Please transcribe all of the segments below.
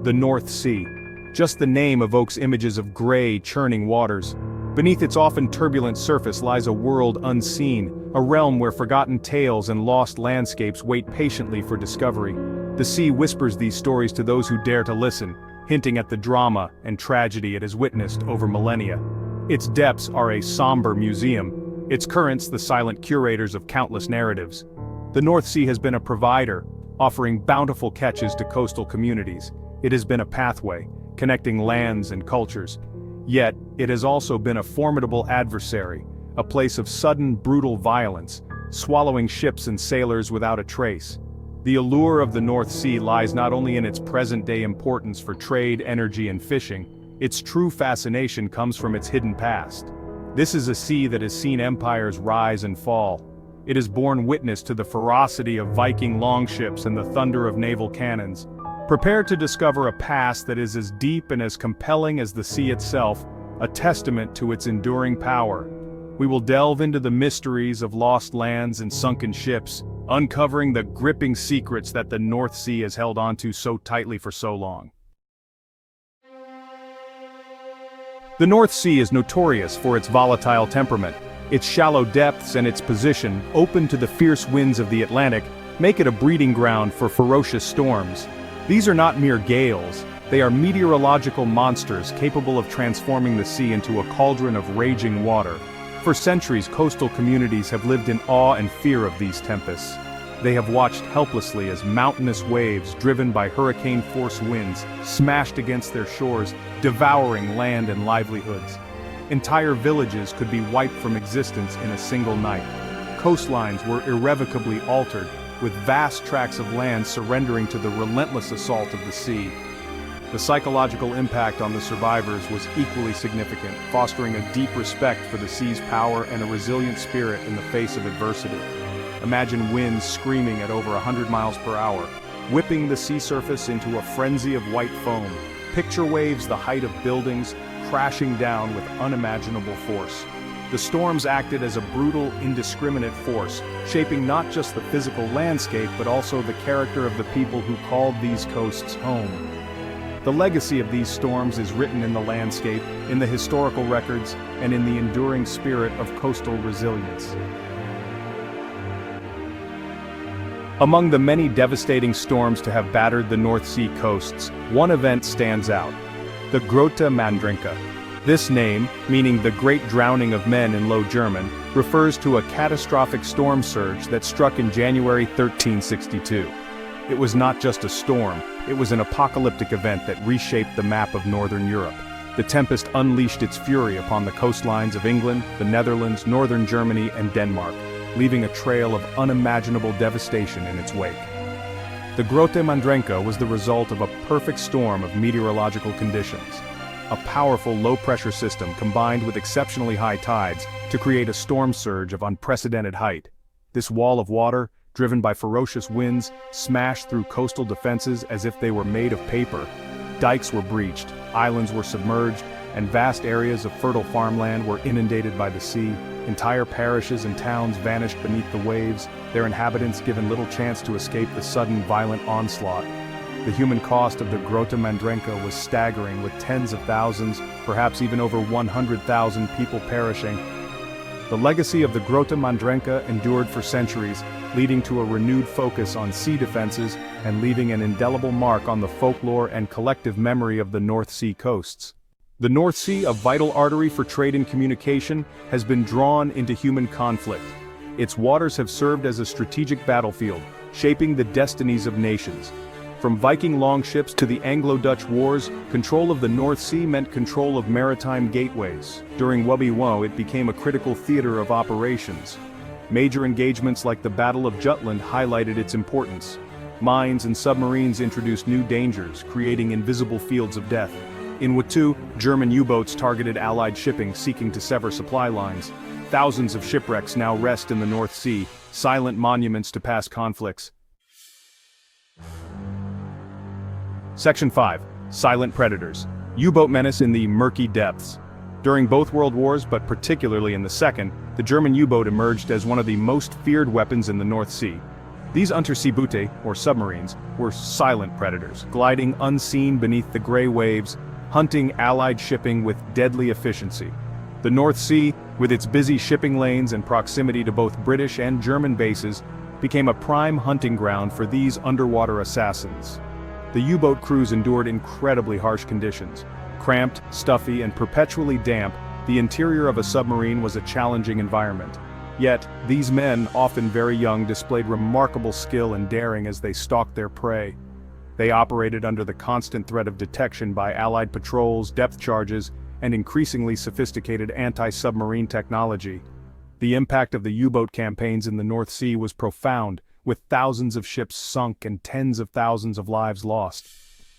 The North Sea. Just the name evokes images of gray, churning waters. Beneath its often turbulent surface lies a world unseen, a realm where forgotten tales and lost landscapes wait patiently for discovery. The sea whispers these stories to those who dare to listen, hinting at the drama and tragedy it has witnessed over millennia. Its depths are a somber museum, its currents the silent curators of countless narratives. The North Sea has been a provider, offering bountiful catches to coastal communities. It has been a pathway, connecting lands and cultures. Yet, it has also been a formidable adversary, a place of sudden, brutal violence, swallowing ships and sailors without a trace. The allure of the North Sea lies not only in its present-day importance for trade, energy, and fishing, its true fascination comes from its hidden past. This is a sea that has seen empires rise and fall. It has borne witness to the ferocity of Viking longships and the thunder of naval cannons. Prepare to discover a past that is as deep and as compelling as the sea itself, a testament to its enduring power. We will delve into the mysteries of lost lands and sunken ships, uncovering the gripping secrets that the North Sea has held onto so tightly for so long. The North Sea is notorious for its volatile temperament. Its shallow depths and its position, open to the fierce winds of the Atlantic, make it a breeding ground for ferocious storms. These are not mere gales, they are meteorological monsters capable of transforming the sea into a cauldron of raging water. For centuries, coastal communities have lived in awe and fear of these tempests. They have watched helplessly as mountainous waves, driven by hurricane-force winds, smashed against their shores, devouring land and livelihoods. Entire villages could be wiped from existence in a single night. Coastlines were irrevocably altered, with vast tracts of land surrendering to the relentless assault of the sea. The psychological impact on the survivors was equally significant, fostering a deep respect for the sea's power and a resilient spirit in the face of adversity. Imagine winds screaming at over 100 miles per hour, whipping the sea surface into a frenzy of white foam. Picture waves the height of buildings, crashing down with unimaginable force. The storms acted as a brutal, indiscriminate force, shaping not just the physical landscape but also the character of the people who called these coasts home. The legacy of these storms is written in the landscape, in the historical records, and in the enduring spirit of coastal resilience. Among the many devastating storms to have battered the North Sea coasts, one event stands out: the Grote Mandrinka. This name, meaning the Great Drowning of Men in Low German, refers to a catastrophic storm surge that struck in January 1362. It was not just a storm, it was an apocalyptic event that reshaped the map of northern Europe. The tempest unleashed its fury upon the coastlines of England, the Netherlands, northern Germany, and Denmark, leaving a trail of unimaginable devastation in its wake. The Grote Mandrinka was the result of a perfect storm of meteorological conditions. A powerful low-pressure system combined with exceptionally high tides to create a storm surge of unprecedented height. This wall of water, driven by ferocious winds, smashed through coastal defenses as if they were made of paper. Dikes were breached, islands were submerged, and vast areas of fertile farmland were inundated by the sea. Entire parishes and towns vanished beneath the waves, their inhabitants given little chance to escape the sudden violent onslaught. The human cost of the Grote Mandrinka was staggering, with tens of thousands, perhaps even over 100,000 people perishing. The legacy of the Grote Mandrinka endured for centuries, leading to a renewed focus on sea defenses and leaving an indelible mark on the folklore and collective memory of the North Sea coasts. The North Sea, a vital artery for trade and communication, has been drawn into human conflict. Its waters have served as a strategic battlefield, shaping the destinies of nations. From Viking longships to the Anglo-Dutch Wars, control of the North Sea meant control of maritime gateways. During Wubby Woe, it became a critical theater of operations. Major engagements like the Battle of Jutland highlighted its importance. Mines and submarines introduced new dangers, creating invisible fields of death. In Watu, German U-boats targeted Allied shipping seeking to sever supply lines. Thousands of shipwrecks now rest in the North Sea, silent monuments to past conflicts. Section 5. Silent Predators. U-boat menace in the murky depths. During both World Wars, but particularly in the Second, the German U-boat emerged as one of the most feared weapons in the North Sea. These undersea butte, or submarines, were silent predators, gliding unseen beneath the gray waves, hunting Allied shipping with deadly efficiency. The North Sea, with its busy shipping lanes and proximity to both British and German bases, became a prime hunting ground for these underwater assassins. The U-boat crews endured incredibly harsh conditions. Cramped, stuffy, and perpetually damp, the interior of a submarine was a challenging environment. Yet, these men, often very young, displayed remarkable skill and daring as they stalked their prey. They operated under the constant threat of detection by Allied patrols, depth charges, and increasingly sophisticated anti-submarine technology. The impact of the U-boat campaigns in the North Sea was profound, with thousands of ships sunk and tens of thousands of lives lost.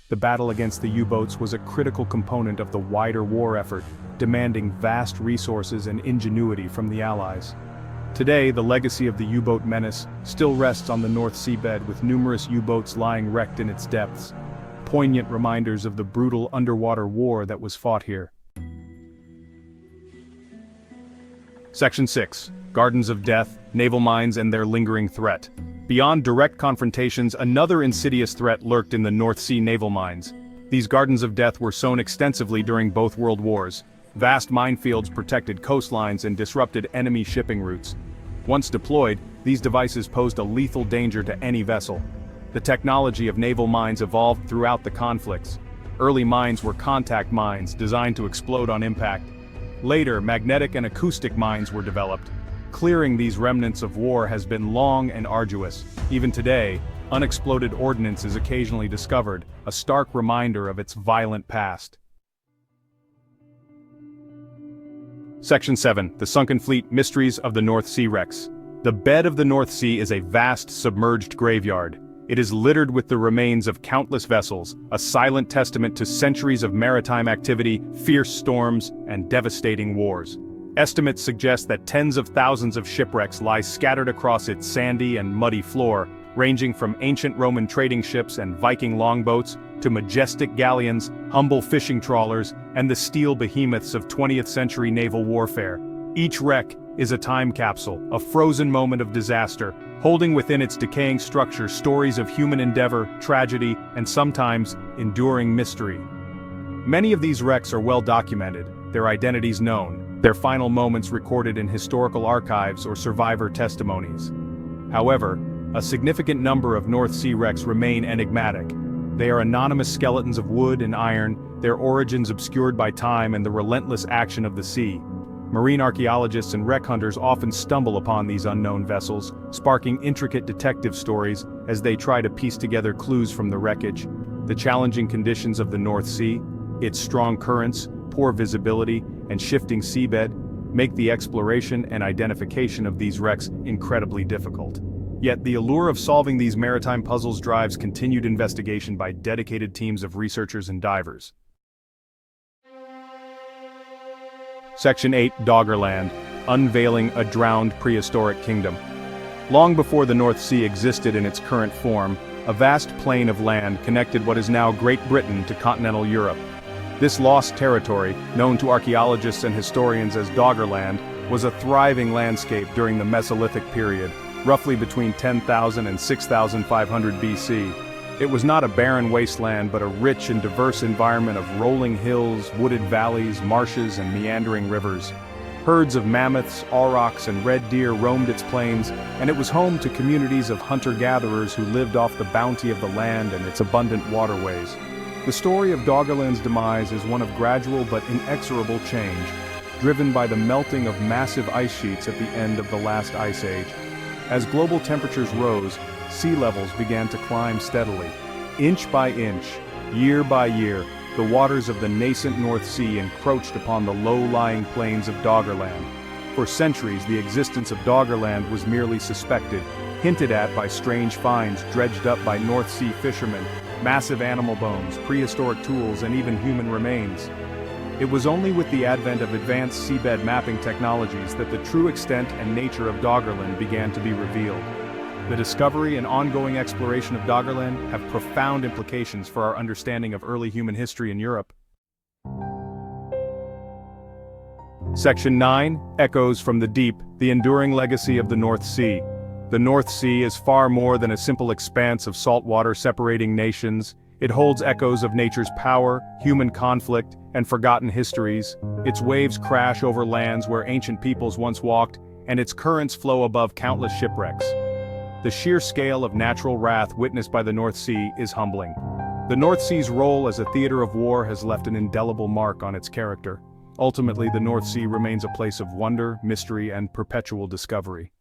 The battle against the U-boats was a critical component of the wider war effort, demanding vast resources and ingenuity from the Allies. Today, the legacy of the U-boat menace still rests on the North Seabed, with numerous U-boats lying wrecked in its depths, poignant reminders of the brutal underwater war that was fought here. Section 6. Gardens of Death, Naval Mines and Their Lingering Threat. Beyond direct confrontations, another insidious threat lurked in the North Sea naval mines. These gardens of death were sown extensively during both world wars. Vast minefields protected coastlines and disrupted enemy shipping routes. Once deployed, these devices posed a lethal danger to any vessel. The technology of naval mines evolved throughout the conflicts. Early mines were contact mines designed to explode on impact. Later, magnetic and acoustic mines were developed. Clearing these remnants of war has been long and arduous. Even today, unexploded ordnance is occasionally discovered, a stark reminder of its violent past. Section 7. The Sunken Fleet Mysteries of the North Sea Wrecks. The bed of the North Sea is a vast, submerged graveyard. It is littered with the remains of countless vessels, a silent testament to centuries of maritime activity, fierce storms, and devastating wars. Estimates suggest that tens of thousands of shipwrecks lie scattered across its sandy and muddy floor, ranging from ancient Roman trading ships and Viking longboats to majestic galleons, humble fishing trawlers, and the steel behemoths of 20th century naval warfare. Each wreck is a time capsule, a frozen moment of disaster, holding within its decaying structure stories of human endeavor, tragedy, and sometimes enduring mystery. Many of these wrecks are well documented, their identities known, their final moments recorded in historical archives or survivor testimonies. However, a significant number of North Sea wrecks remain enigmatic. They are anonymous skeletons of wood and iron, their origins obscured by time and the relentless action of the sea. Marine archaeologists and wreck hunters often stumble upon these unknown vessels, sparking intricate detective stories as they try to piece together clues from the wreckage. The challenging conditions of the North Sea, its strong currents, poor visibility, and shifting seabed, make the exploration and identification of these wrecks incredibly difficult. Yet the allure of solving these maritime puzzles drives continued investigation by dedicated teams of researchers and divers. Section 8. Doggerland, Unveiling a Drowned Prehistoric Kingdom. Long before the North Sea existed in its current form, a vast plain of land connected what is now Great Britain to continental Europe. This lost territory, known to archaeologists and historians as Doggerland, was a thriving landscape during the Mesolithic period, roughly between 10,000 and 6,500 BC. It was not a barren wasteland but a rich and diverse environment of rolling hills, wooded valleys, marshes, and meandering rivers. Herds of mammoths, aurochs, and red deer roamed its plains, and it was home to communities of hunter-gatherers who lived off the bounty of the land and its abundant waterways. The story of Doggerland's demise is one of gradual but inexorable change, driven by the melting of massive ice sheets at the end of the last ice age. As global temperatures rose, sea levels began to climb steadily. Inch by inch, year by year, the waters of the nascent North Sea encroached upon the low-lying plains of Doggerland. For centuries, the existence of Doggerland was merely suspected, hinted at by strange finds dredged up by North Sea fishermen, massive animal bones, prehistoric tools, and even human remains. It was only with the advent of advanced seabed mapping technologies that the true extent and nature of Doggerland began to be revealed. The discovery and ongoing exploration of Doggerland have profound implications for our understanding of early human history in Europe. Section 9. Echoes from the Deep, the Enduring Legacy of the North Sea. The North Sea is far more than a simple expanse of salt water separating nations. It holds echoes of nature's power, human conflict, and forgotten histories. Its waves crash over lands where ancient peoples once walked, and its currents flow above countless shipwrecks. The sheer scale of natural wrath witnessed by the North Sea is humbling. The North Sea's role as a theater of war has left an indelible mark on its character. Ultimately, the North Sea remains a place of wonder, mystery, and perpetual discovery.